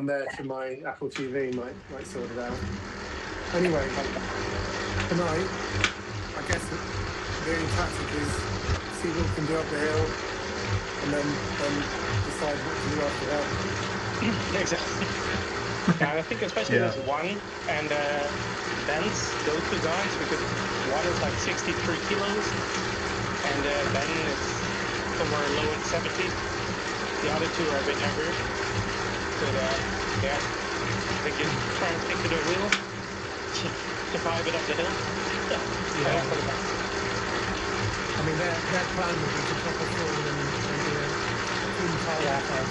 there to my Apple TV might sort it out. Anyway, tonight, I guess the only tactic is see what we can do up the hill, and then decide what to do after that. Exactly. Yeah, I think especially with Wang and Ben's, those two guys, because one is like 63 kilos, and Ben is somewhere low at 70. The other two are a bit heavier. But yeah, they can try and stick to the wheel to drive it up the hill. Yeah. I mean, their plan would be to drop us all and do a team tire for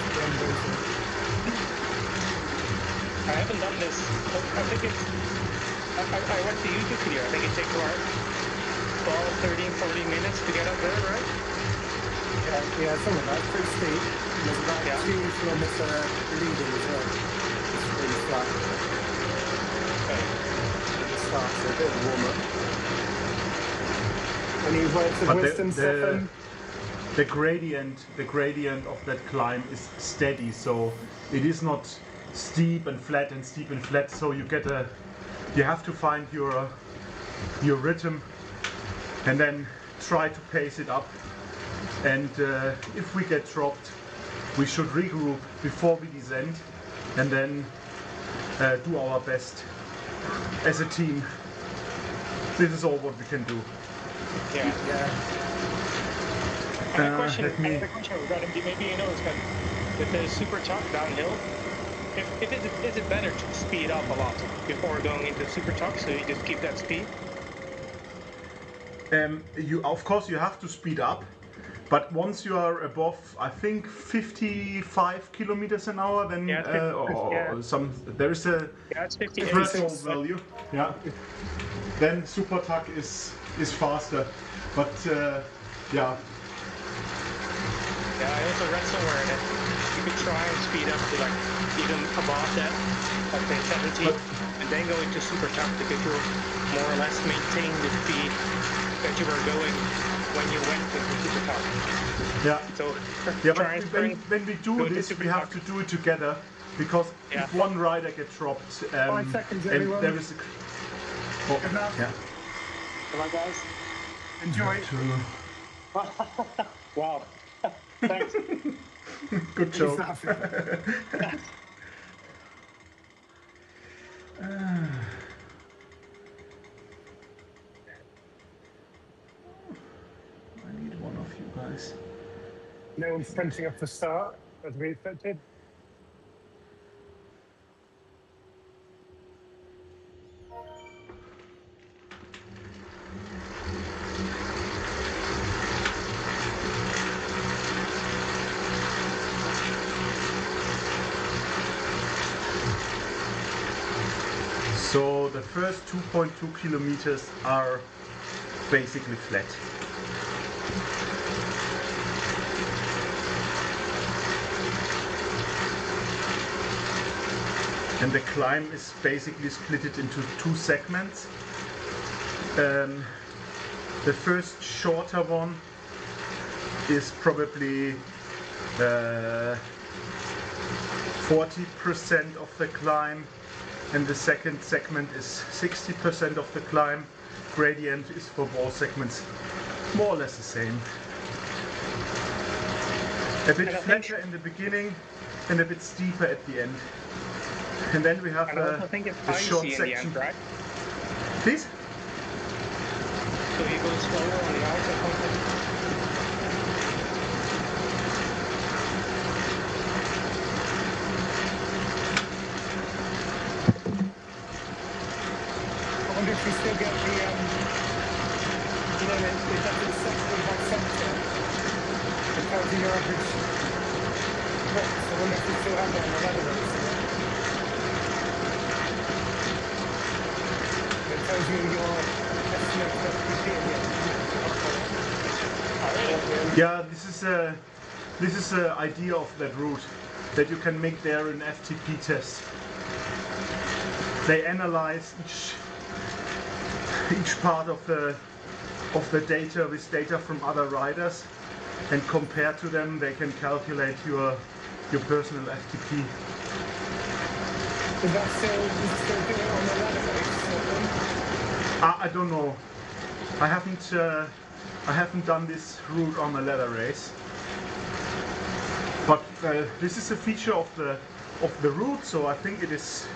I haven't done this. I think it's... I went to YouTube video. I think it takes about 12, 13, 40 minutes to get up there, right? Yeah, something like that. It's pretty steep. There's about 2 kilometer leading as well. It's really flat. Okay. It starts a bit of warm up. Any words of wisdom, Stefan? The gradient of that climb is steady, so it is not steep and flat and steep and flat. So you have to find your rhythm and then try to pace it up. And if we get dropped, we should regroup before we descend, and then do our best as a team. This is all what we can do. Yeah. And a question regarding, maybe you know, with the super tough downhill, is it better to speed up a lot before going into super tough, so you just keep that speed? Of course you have to speed up, but once you are above, I think 55 kilometers an hour, then there is a threshold value. Yeah. Then super tuck is faster, but yeah. Yeah, I also read somewhere that you could try and speed up to like even above that, like say 70, and then go into super tough because you'll more or less maintain the speed that you were going when you went into super tough. Yeah. So when we do this, we have to do it together, because if one rider gets dropped, 5 seconds, and everyone. there is Good luck. Yeah. Come on, guys. Enjoy. Wow. Thanks. Good job. I need one of you guys. No one sprinting up the start, as we expected. So the first 2.2 kilometers are basically flat. And the climb is basically split into 2 segments. The first shorter one is probably 40% of the climb, and the second segment is 60% of the climb. Gradient is for both segments more or less the same. A bit flatter in the beginning and a bit steeper at the end. And then we have a short section. End, right? Please? So you go slower on the outside contact? I wonder if you still get the, it does it separately by sector. It tells you your average watts. I wonder if you still have that on the level race. It tells you your estimate of FPP and the Yeah, this is the idea of that route, that you can make there an FTP test. They analyze each part of the data with data from other riders, and compared to them they can calculate your personal FTP. Is that still doing it on the ladder race? I don't know. I haven't done this route on a ladder race. But this is a feature of the route, so I think it is.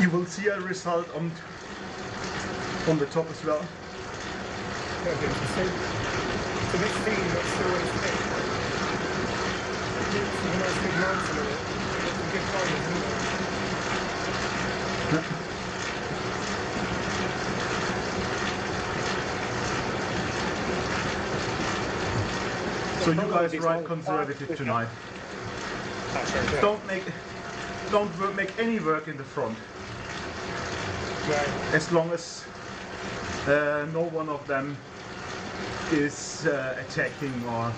You will see a result on the top as well. Okay, so this thing that's still always big. It's a nice big mountain in it. It's a good time, isn't it? So you guys ride conservative tonight. Don't make any work in the front. Right. As long as no one of them is attacking or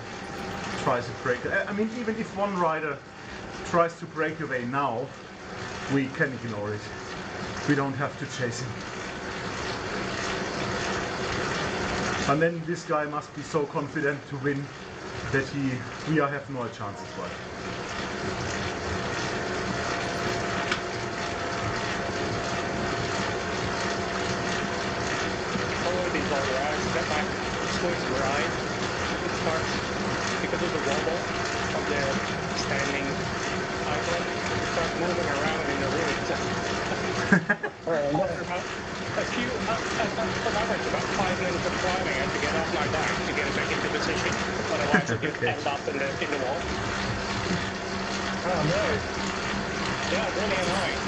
tries to break. I mean, even if one rider tries to break away now, we can ignore it. We don't have to chase him. And then this guy must be so confident to win that we have no chances for it. Ride, it starts, because of the wobble of the standing cycle, it starts moving around in the ring. On average, about 5 minutes of climbing, I have to get off my bike to get back into position, otherwise it gets held up in the wall. Oh no. Yeah, really annoying.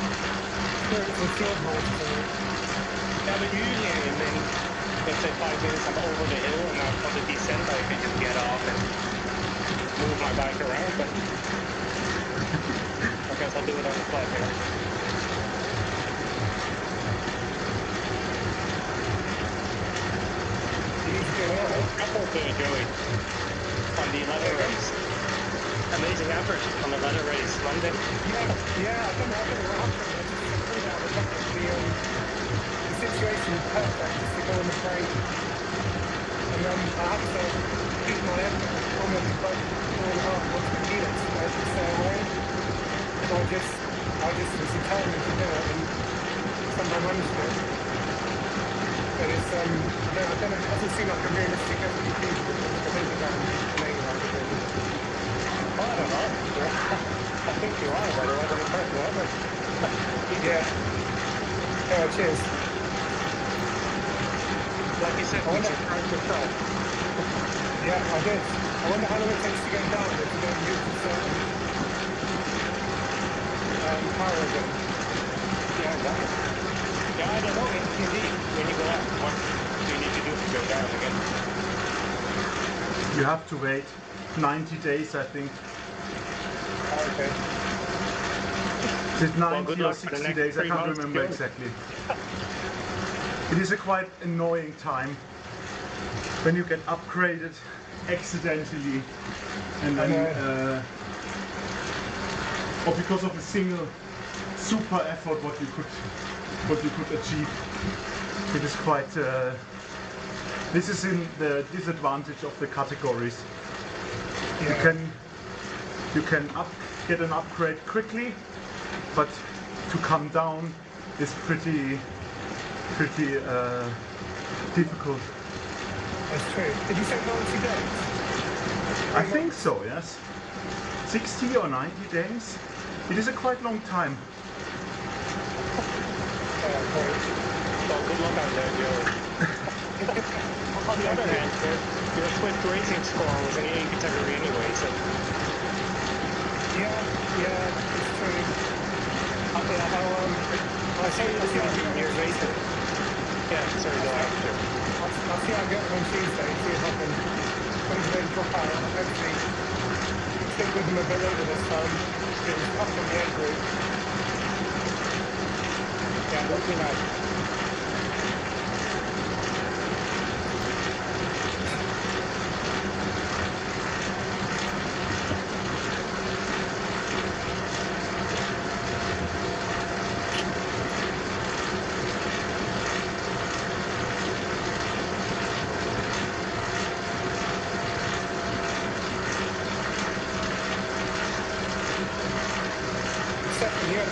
Yeah, but usually let's say 5 minutes I'm over the hill and I'm on the descent, I can just get off and move my bike around, but I guess I'll do it on the flat here. Couple to Joey on the ladder race. Amazing effort on the ladder race, London. Yeah, I don't know what the situation is perfect just to go on the train. And then I had to keep my effort almost like 4.5 kilos to stay away. So I just was determined to do it and somehow managed it. But it's I don't know, it doesn't seem like a realistic FTP to think about maybe like it. I don't know. I think you are, by the way, the first one. Yeah. Oh, cheers. Like you said, we should try to control. Yeah, I did. I wonder how long it takes to go down if you don't use the certain power again. Yeah, exactly. Yeah, I don't know. Indeed, when you go up, what do you need to do to go down again? You have to wait 90 days, I think. Okay. Is it 90 or 60 days? I can't remember exactly. It is a quite annoying time when you get upgraded accidentally and then or because of a single super effort what you could achieve. It is quite this is in the disadvantage of the categories. Yeah. You can get an upgrade quickly, but to come down is pretty difficult. That's true. Did you say 90 days? I think so, yes. 60 or 90 days. It is a quite long time. Well, good luck out there, Joey. On the other hand, your Swift racing score was in the A category anyway, so... Yeah, it's true. I'll see you in your racing. Yeah, sorry, go after. I'll see how I get on Tuesday, see if I can drop out. Hopefully, stick with them a bit later this time. It was tough on the A group. Yeah, don't be nice.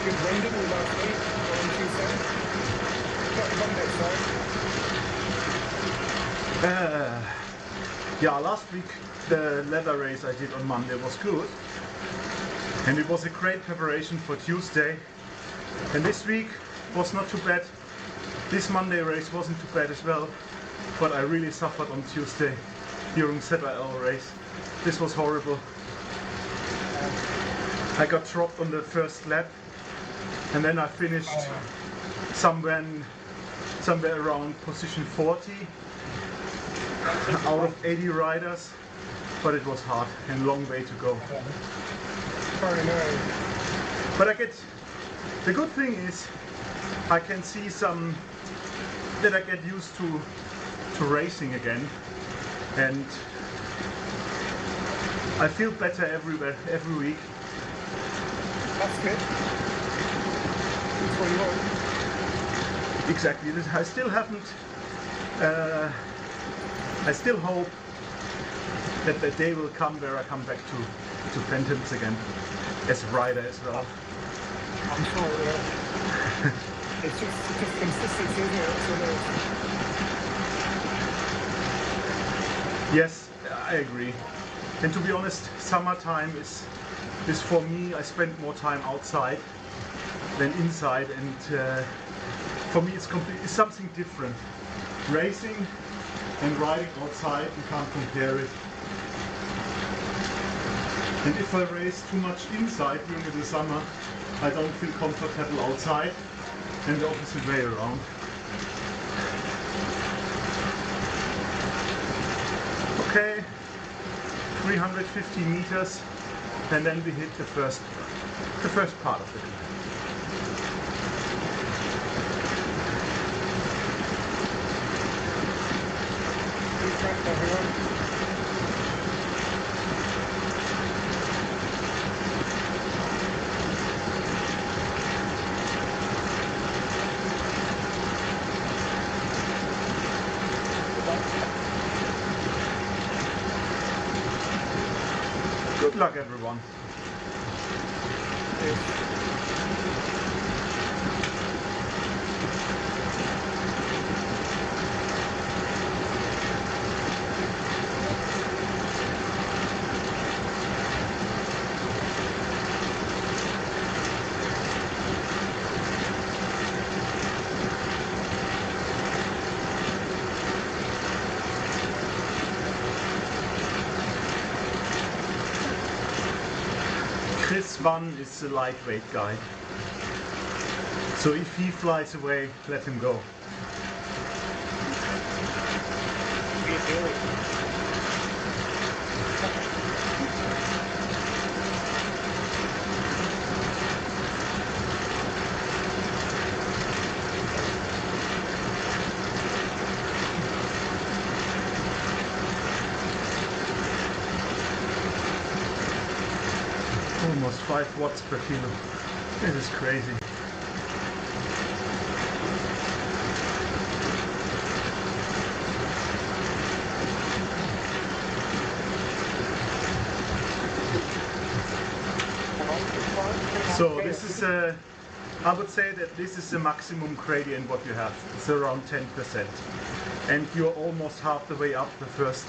good wind in all last week on Tuesday. Not Monday, sorry. Yeah, last week the leather race I did on Monday was good. And it was a great preparation for Tuesday. And this week was not too bad. This Monday race wasn't too bad as well. But I really suffered on Tuesday during ZSUNR race. This was horrible. I got dropped on the first lap. And then I finished somewhere around position 40 out of 80 riders, but it was hard and long way to go. I know. But the good thing is I can see that I get used to racing again, and I feel better every week. That's good. That's what you want. Exactly. I still haven't. I still hope that the day will come where I come back to Ventoux again as a rider as well. I'm sure it will. It's just consistency, isn't it? That's what it is. Yes, I agree. And to be honest, summertime is for me. I spend more time outside than inside, and for me it's something different. Racing and riding outside, you can't compare it. And if I race too much inside during the summer, I don't feel comfortable outside, and the opposite way around. Okay, 350 meters, and then we hit the first part of the climb. Everyone. Good luck, everyone. This one is a lightweight guy. So if he flies away, let him go. Almost 5 watts per kilo. This is crazy. So this is I would say that this is the maximum gradient what you have. It's around 10%. And you're almost half the way up the first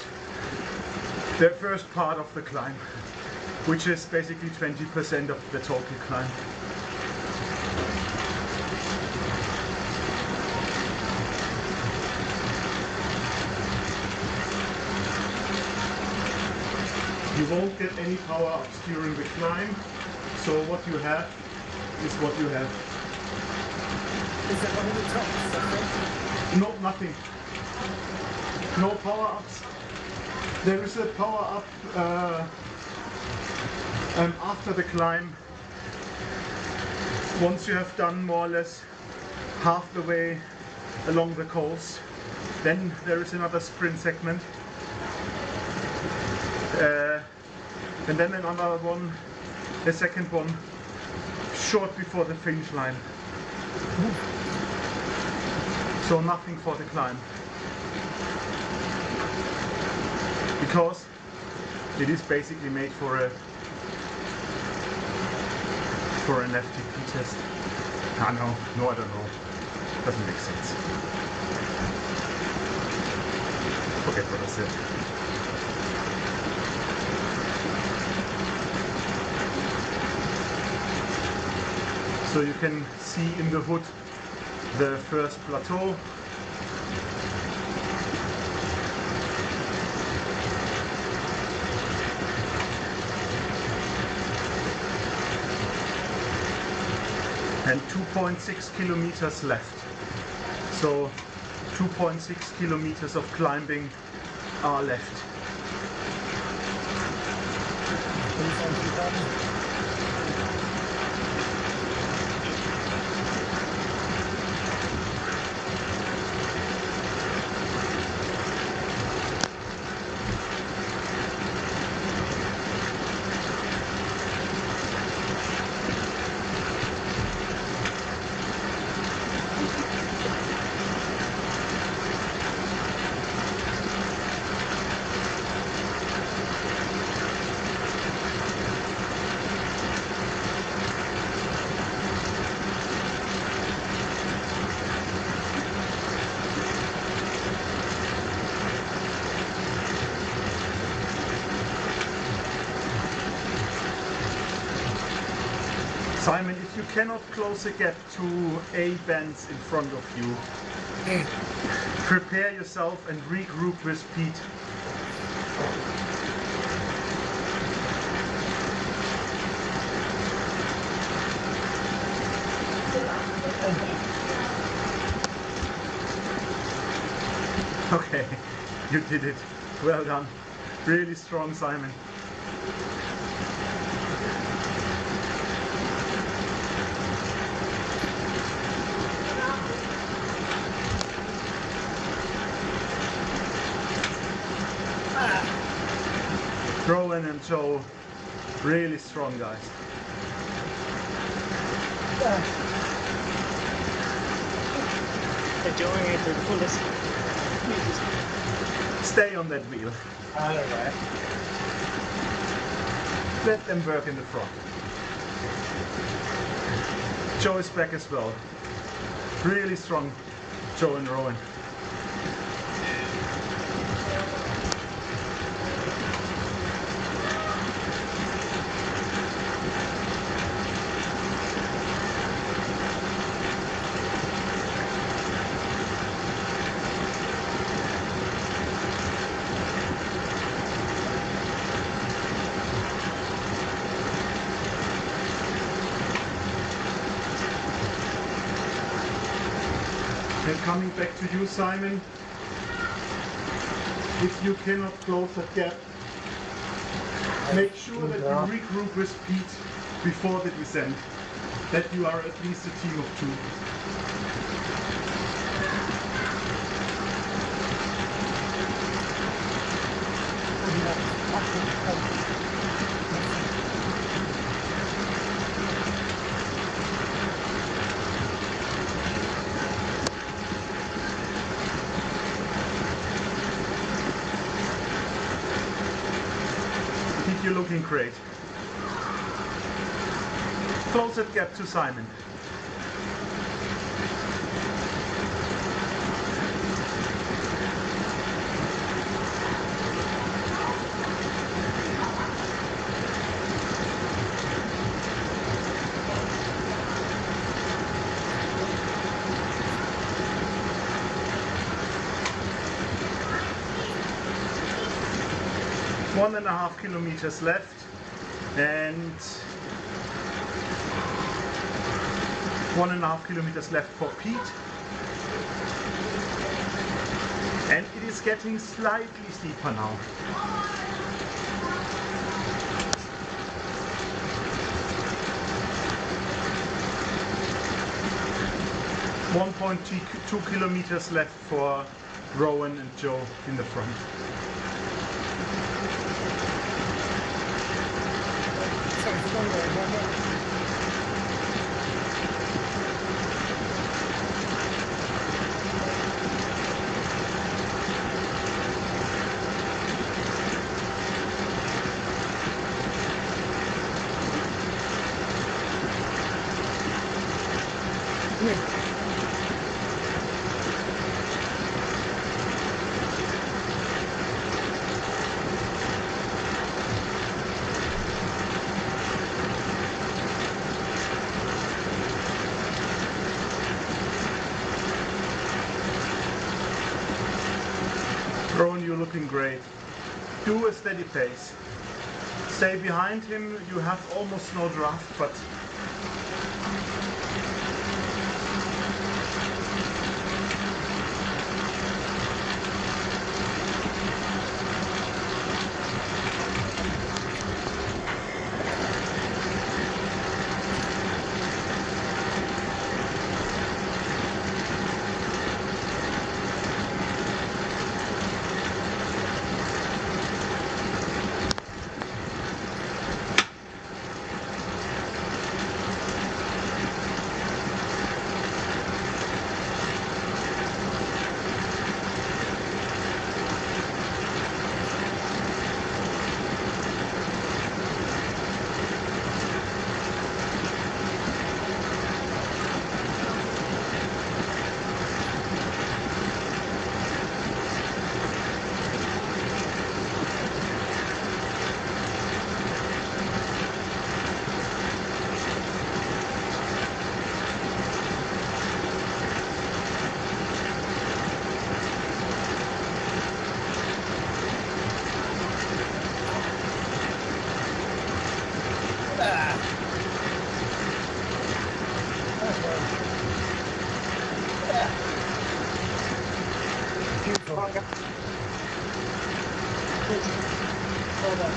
part of the climb, which is basically 20% of the total climb. You won't get any power ups during the climb, so what you have is what you have. Is that one of the tops? No, nothing. No power ups. There is a power up after the climb. Once you have done more or less half the way along the course, then there is another sprint segment. And then another one, the second one, short before the finish line. So nothing for the climb. Because it is basically made for for an FTP test. Ah, no, I don't know. Doesn't make sense. Forget what I said. So you can see in the hood the first plateau. And 2.6 kilometers left. So 2.6 kilometers of climbing are left. Simon, if you cannot close the gap to A bands in front of you, prepare yourself and regroup with Pete. Okay, you did it. Well done. Really strong, Simon. Rowan and Joe, really strong guys. Enjoying it to the fullest. Stay on that wheel. Alright. Let them work in the front. Joe is back as well. Really strong, Joe and Rowan. And coming back to you, Simon, if you cannot close that gap, make sure that you regroup with Pete before the descent, that you are at least a team of two. You're looking great. Close that gap to Simon. One and a half kilometers left, and 1.5 kilometers left for Pete. And it is getting slightly steeper now. .2 kilometers left for Rowan and Joe in the front. Come here. Rowan, you're looking great. Do a steady pace. Stay behind him, you have almost no draft, but Hold on.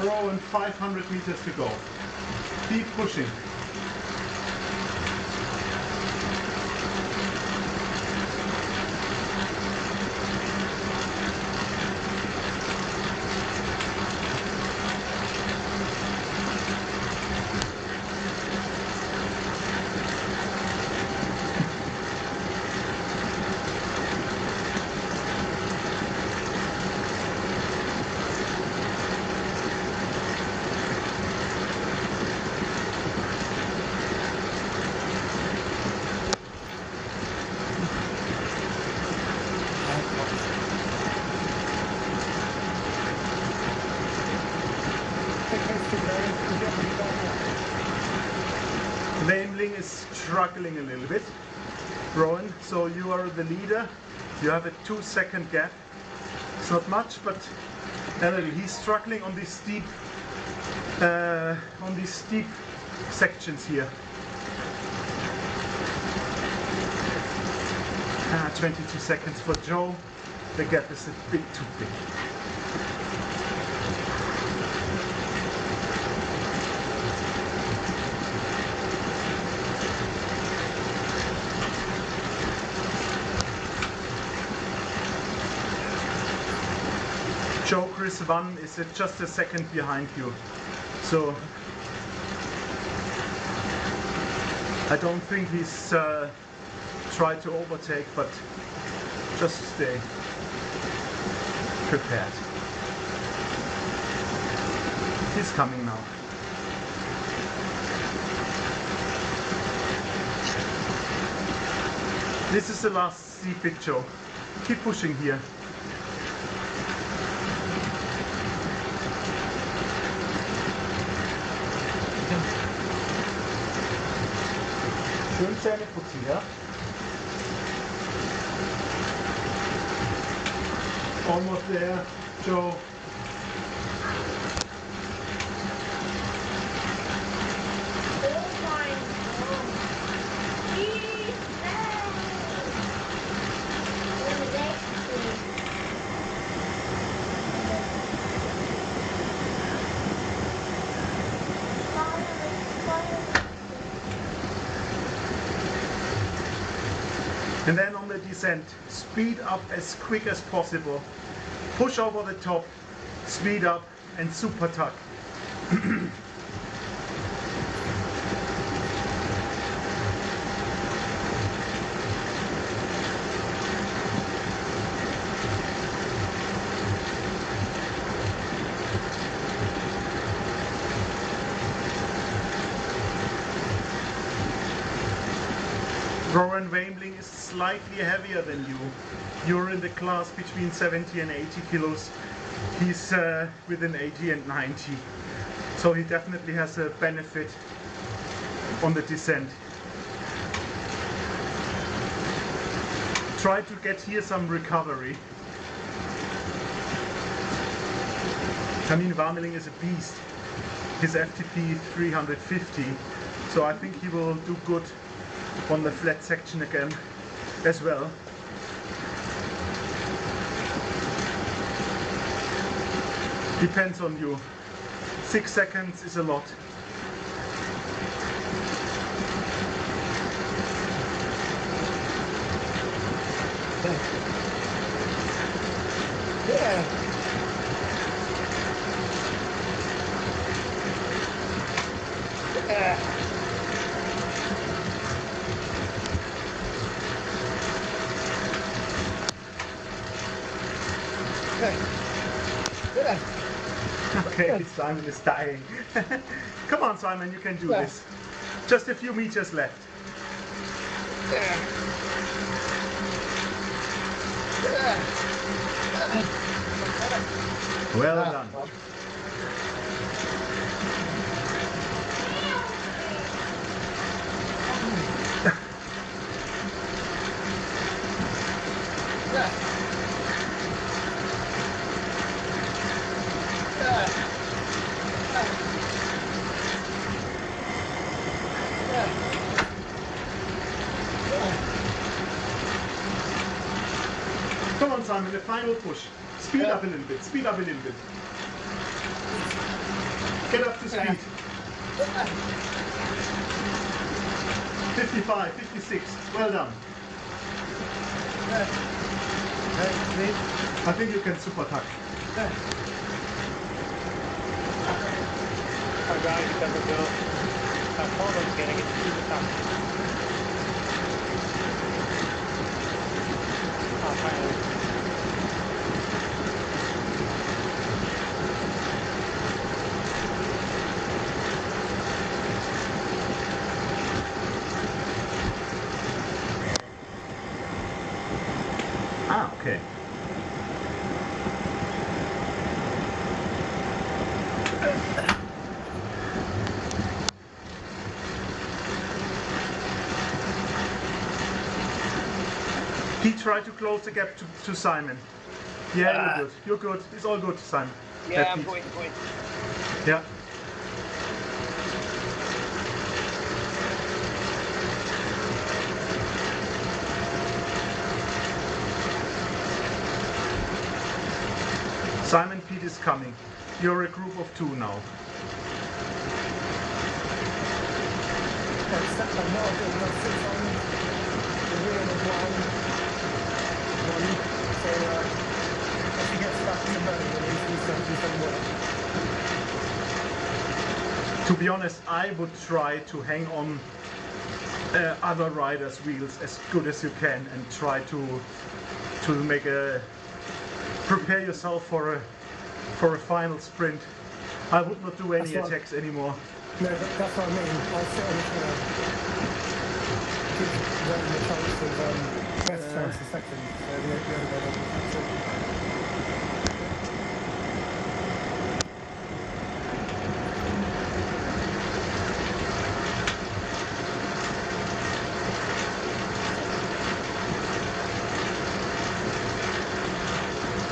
Rowan, 500 meters to go. Keep pushing. Naming is struggling a little bit. Rowan, so you are the leader. You have a 2-second gap. It's not much, but he's struggling on these steep sections here. 22 seconds for Joe. The gap is a bit too big. Joe Chris 1 is just a second behind you, so I don't think he's tried to overtake, but just stay prepared. He's coming now. This is the last steep bit, Joe. Keep pushing here. Schön Zähne putzen, ja? Almost there, Joe. And then on the descent, speed up as quick as possible. Push over the top speed up and super tuck. Rowan Waimling is slightly heavier than you. You're in the class between 70 and 80 kilos. He's within 80 and 90. So he definitely has a benefit on the descent. Try to get here some recovery. I mean, Waimling is a beast. His FTP 350. So I think he will do good on the flat section again as well. Depends on you. 6 seconds is a lot. Yeah. Okay, Simon is dying. Come on, Simon, you can do this. Just a few meters left. Well done. Come on, Simon, the final push. Speed up a little bit, speed up a little bit. Get up to speed. 55, 56, well done. I think you can super tuck. Our guy doesn't go. Our problem's getting it too tough. Finally. Ah, okay. He tried to close the gap to Simon. Yeah, you're good. You're good. It's all good, Simon. Yeah, I'm going. Yeah. Simon Pete is coming. You're a group of 2 now. To be honest, I would try to hang on other riders' wheels as good as you can and try to make prepare yourself for a final sprint. I would not do any attacks anymore. No, that's what I mean. I'll sit on the keep running the chance of best chance of second. So the other guy doesn't.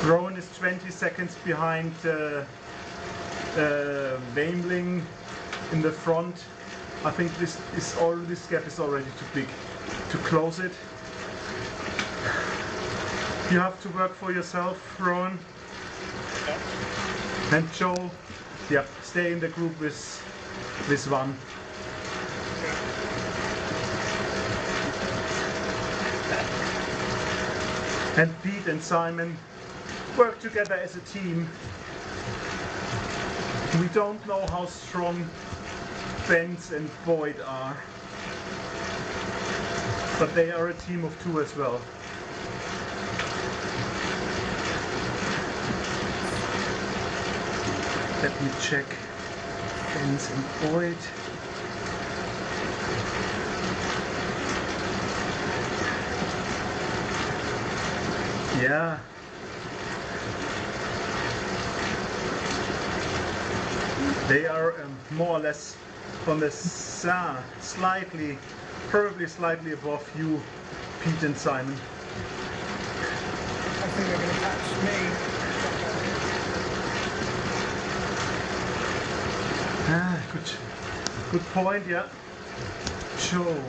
Rowan is 20 seconds behind Waimling in the front. I think this gap is already too big to close it. You have to work for yourself, Rowan. Yeah. And Joe, yeah, stay in the group with one. And Pete and Simon work together as a team We don't know how strong Benz and Boyd are, but they are a team of two as well. Let me check Benz and Boyd. Yeah. They are more or less on the slightly, probably slightly above you, Pete and Simon. I think they're going to catch me. Ah, good point, yeah. Joe.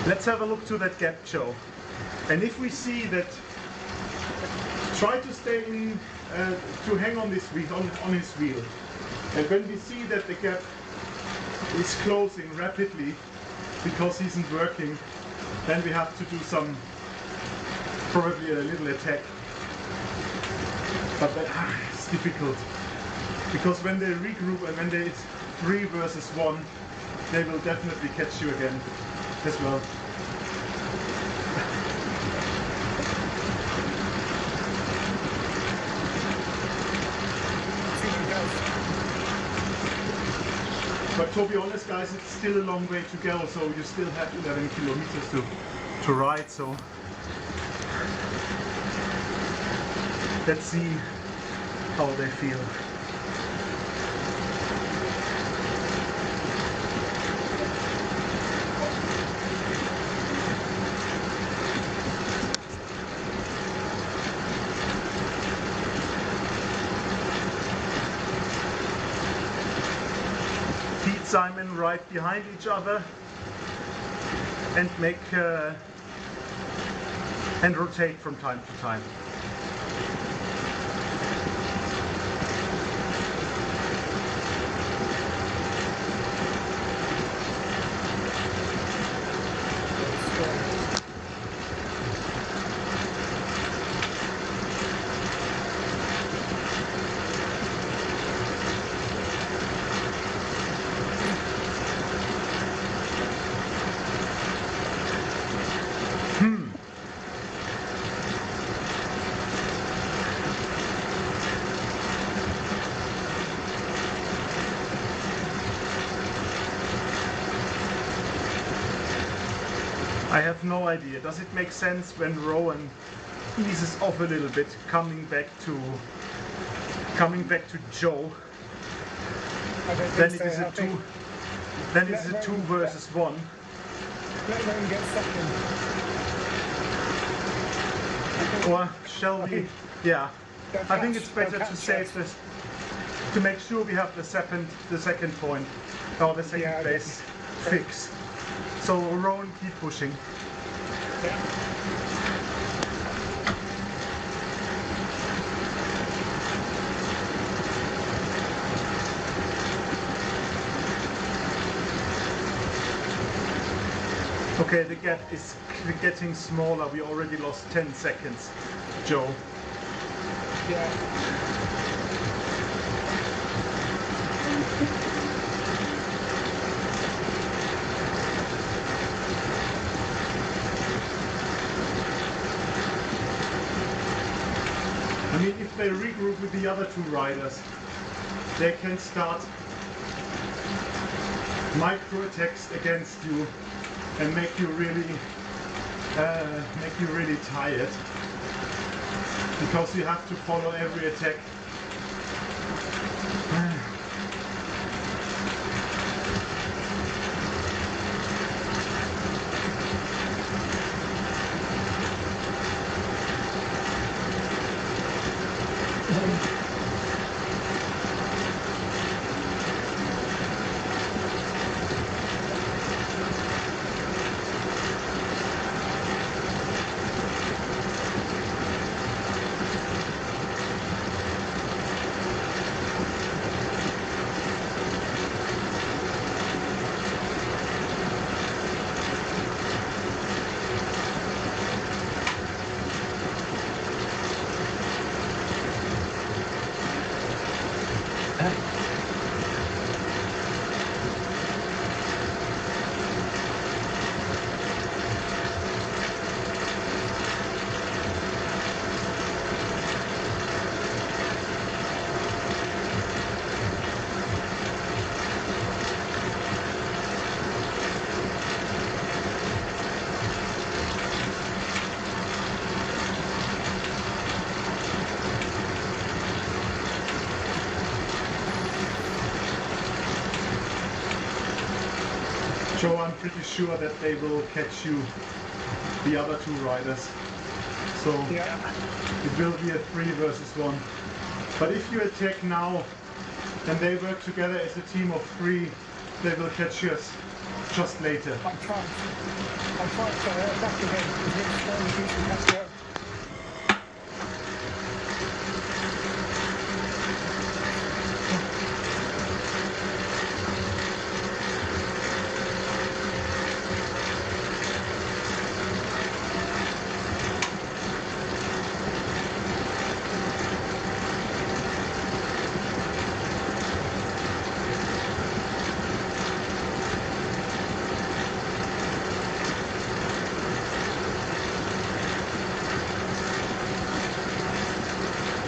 Let's have a look to that gap, Joe. And if we see that, try to stay in, to hang on this wheel, on his wheel. And when we see that the gap is closing rapidly because he isn't working, then we have to do some, probably a little attack. But that it's difficult. Because when they regroup and when it's 3 versus 1, they will definitely catch you again as well. But to be honest, guys, it's still a long way to go, so you still have 11 kilometers to ride, so let's see how they feel. Simon right behind each other and make and rotate from time to time. I have no idea. Does it make sense when Rowan eases off a little bit, coming back to Joe? Then it is a two. Then it's a 2 versus 1. Let him get second. Or shall we? Yeah. I think it's better to save this, to make sure we have the second point, or the second place fix. So Rowan, keep pushing. Yeah. Okay, the gap is getting smaller. We already lost 10 seconds, Joe. Yeah. I mean, if they regroup with the other 2 riders, they can start micro attacks against you and make you really tired, because you have to follow every attack. Joe, I'm pretty sure that they will catch you, the other two riders. So Yeah. it will be a 3 versus 1. But if you attack now and they work together as a team of 3, they will catch us just later. I'm trying to attack again. It's really slowly keeping catch up.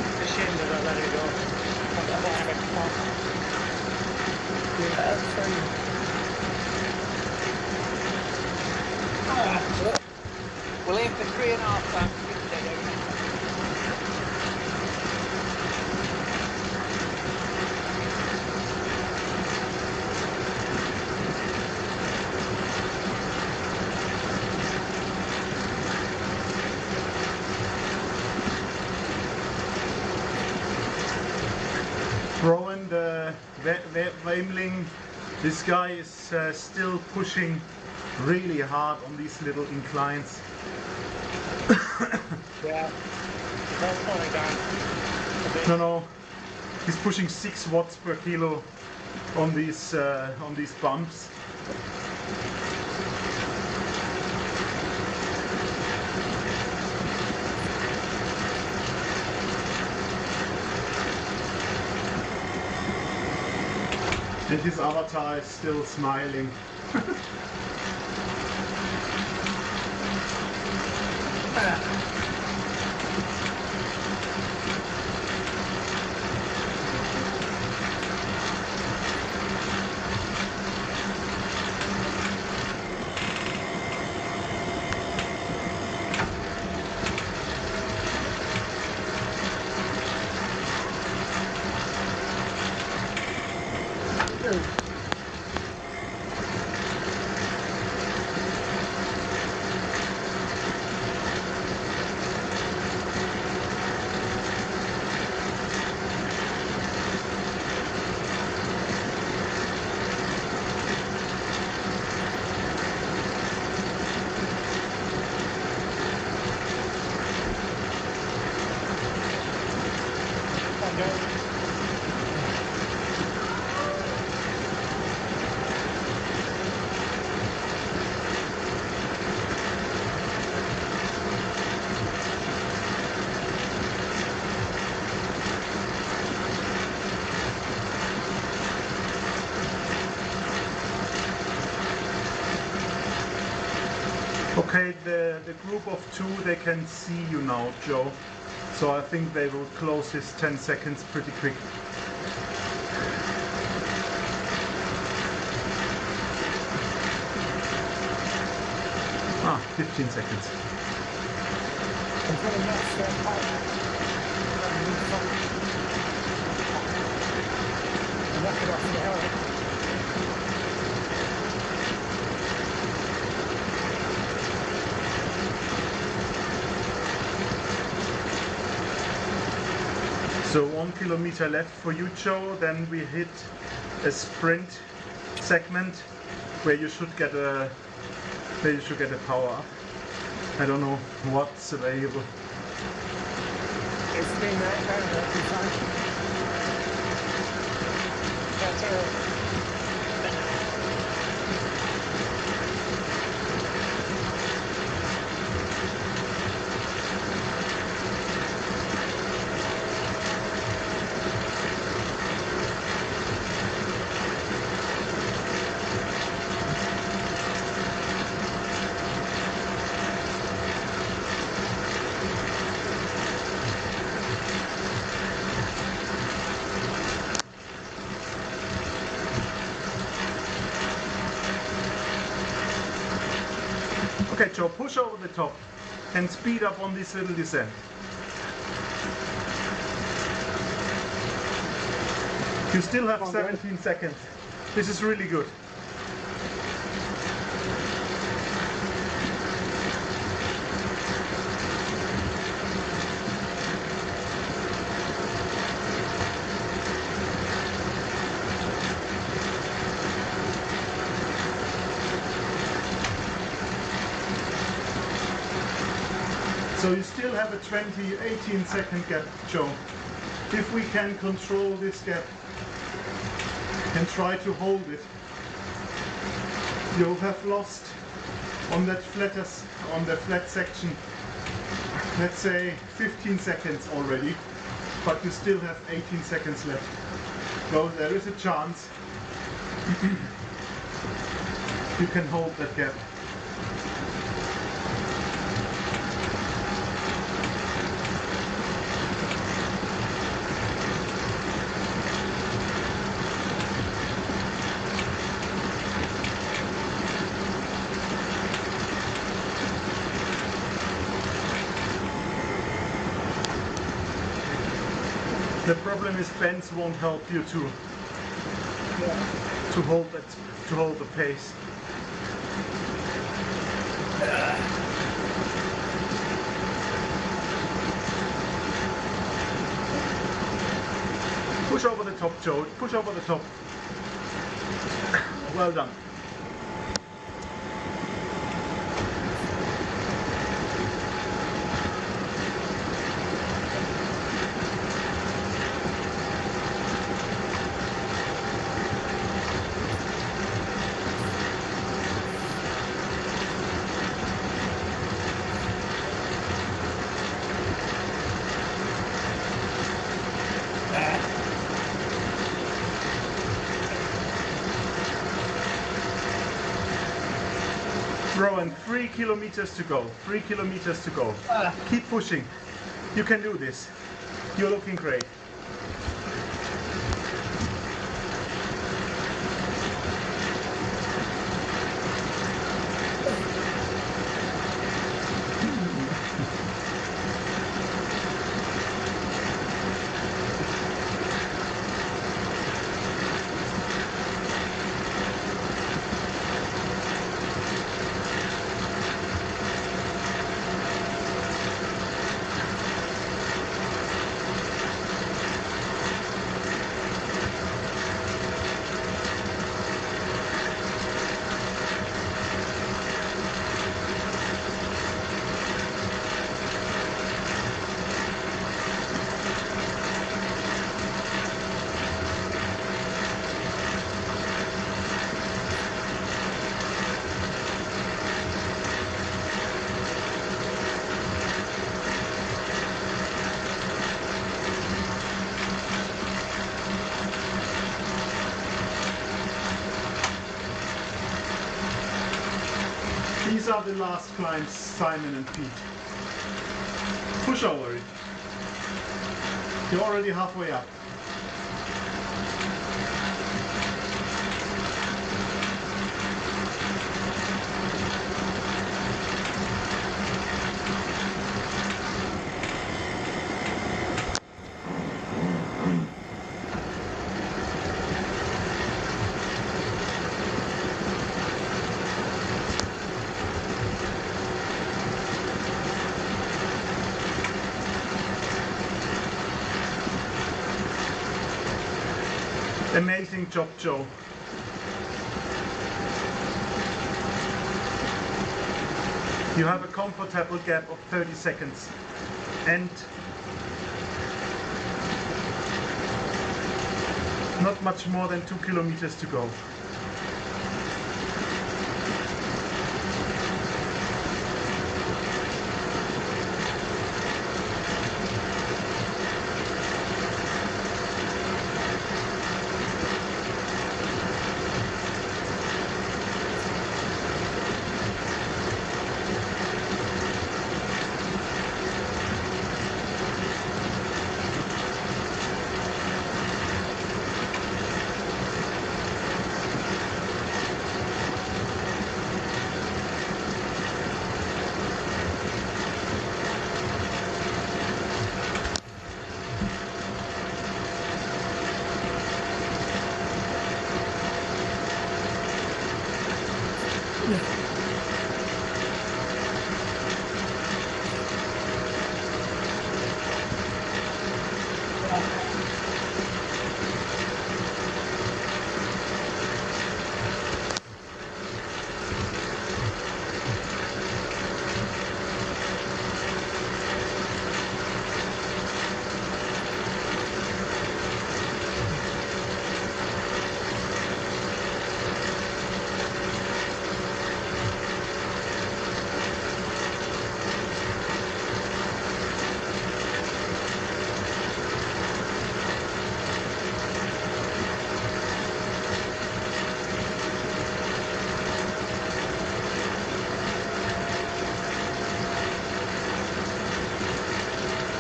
It's a shame that I let it go. But I have it fun. We'll aim for 3.5 times today, okay? Rowan, the Weimling, this guy is still pushing really hard on these little inclines. Yeah. That's falling down. A bit. No, he's pushing 6 watts per kilo on these bumps. And his avatar is still smiling. Okay, the group of 2, they can see you now, Joe. So I think they will close his 10 seconds pretty quick. Ah, 15 seconds. Until the next pipe. And knock it off the helmet. So 1 kilometer left for you, Joe. Then we hit a sprint segment where you should get a power up. I don't know what's available. It's been every time. That's a Okay, Joe, push over the top and speed up on this little descent. You still have 17 seconds. This is really good. So you still have a 18 second gap, Joe. If we can control this gap and try to hold it, you'll have lost on that flat section, let's say 15 seconds already, but you still have 18 seconds left. So there is a chance you can hold that gap. The problem is bends won't help you to hold the pace. Push over the top, Joe. Push over the top. Well done. Rowan, 3 kilometers to go. 3 kilometers to go. Keep pushing. You can do this. You're looking great. These are the last climbs, Simon and Pete. Push over it. You're already halfway up. Amazing job, Joe. You have a comfortable gap of 30 seconds and not much more than 2 kilometers to go.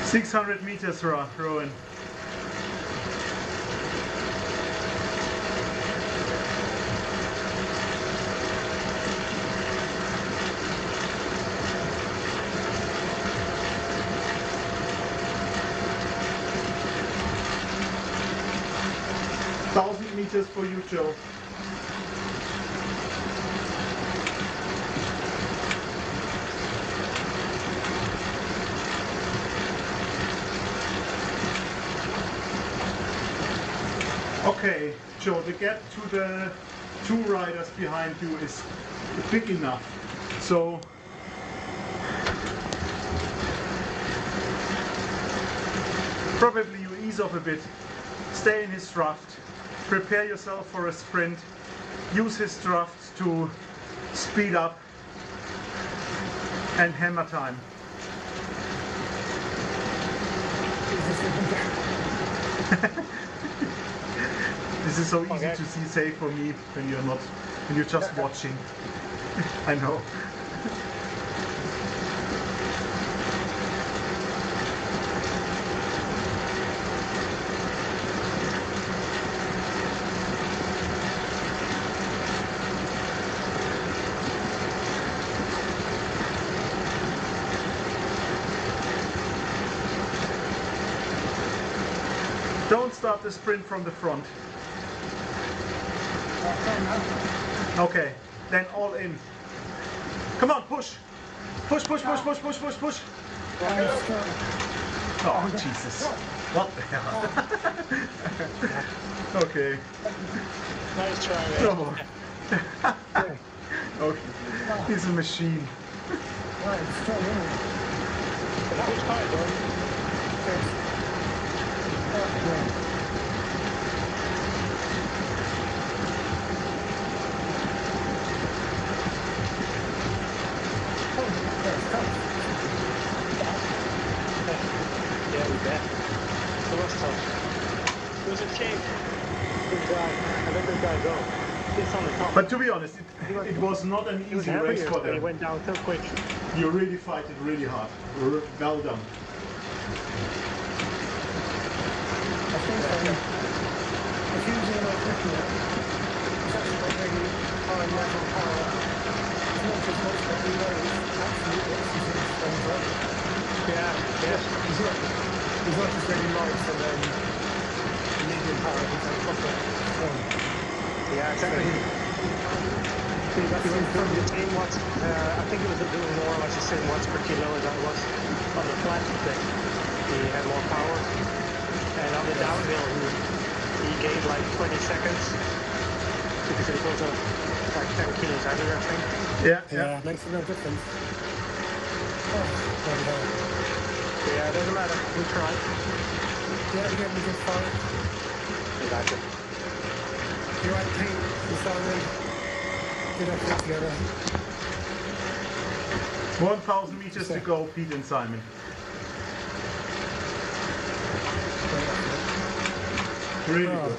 600 meters, Rowan. Meters for you, Joe. Okay, Joe, the gap to the two riders behind you is big enough. So probably you ease off a bit, stay in his draft, prepare yourself for a sprint, use his draft to speed up and hammer time. This is so easy to see, say for me, when you're just watching. I know. Don't start the sprint from the front. Okay, then all in. Come on, push! Push, push, push, push, push, push, push! Oh, Jesus. What the hell? Okay. Nice try, man. No. Okay. He's a machine. Which part, bro? Yeah, we bet. It was tough. It was a shame. Good guy. I let this guy go. It's on the top. But to be honest, it was not an easy race for He them. went down so quick. You really fight it really hard. Well done. I think if you was in like looking at it's actually got really high level power. It's not just much that we know, it's absolutely oxygen springs up. Yeah. He's not just really light and then medium power, he's like proper strong. Yeah, exactly. He went from the same watts, I think it was doing more or less the same watts per kilo as I was on the flat thing. He had more power. And on the downhill, he gained like 20 seconds because it was like 10 kilos heavier, I think. Yeah. Makes a real difference. Oh, bloody hell. So yeah, it doesn't matter. We tried. Yeah, again, we just fight. Exactly. You're right, Pete. You started. Good effort together. 1,000 meters to go, Pete and Simon. Really good.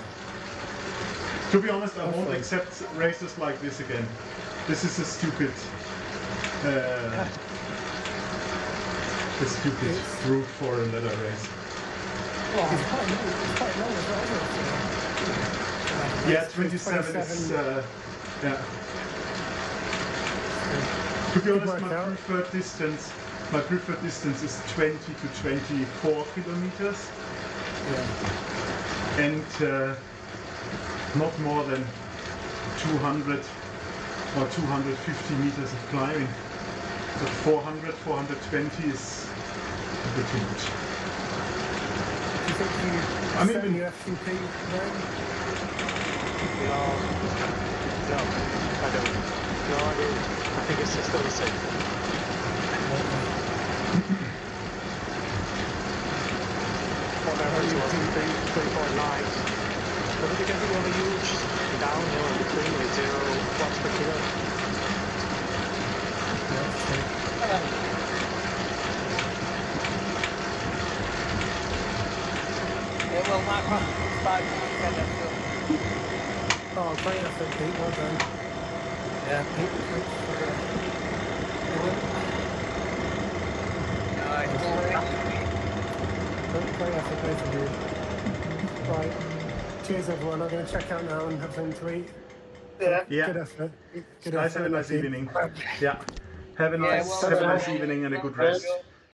To be honest, I won't accept races like this again. This is a stupid route for a leather race. It's quite long as well, isn't it? Yeah, 27 is, yeah. To be honest, my preferred distance is 20 to 24 kilometers. Yeah. And not more than 200 or 250 meters of climbing. But 400, 420 is a bit too much. Do you think you set a new FTP then? No, I don't. No, I don't. I think it's still the same. Whatever it was, 3.9. But because it was a huge downhill in between with 0 watts per kilo. Yeah, well, Mark Ross 5 said that too. Oh, great effort, Pete. Well done. Yeah, Pete. Thanks for great effort, both of you. Right. Cheers, everyone. I'm going to check out now and have something to eat. Yeah. Good effort. Good Guys, effort. have a nice evening. Yeah. Have a Yeah, nice evening and a good rest.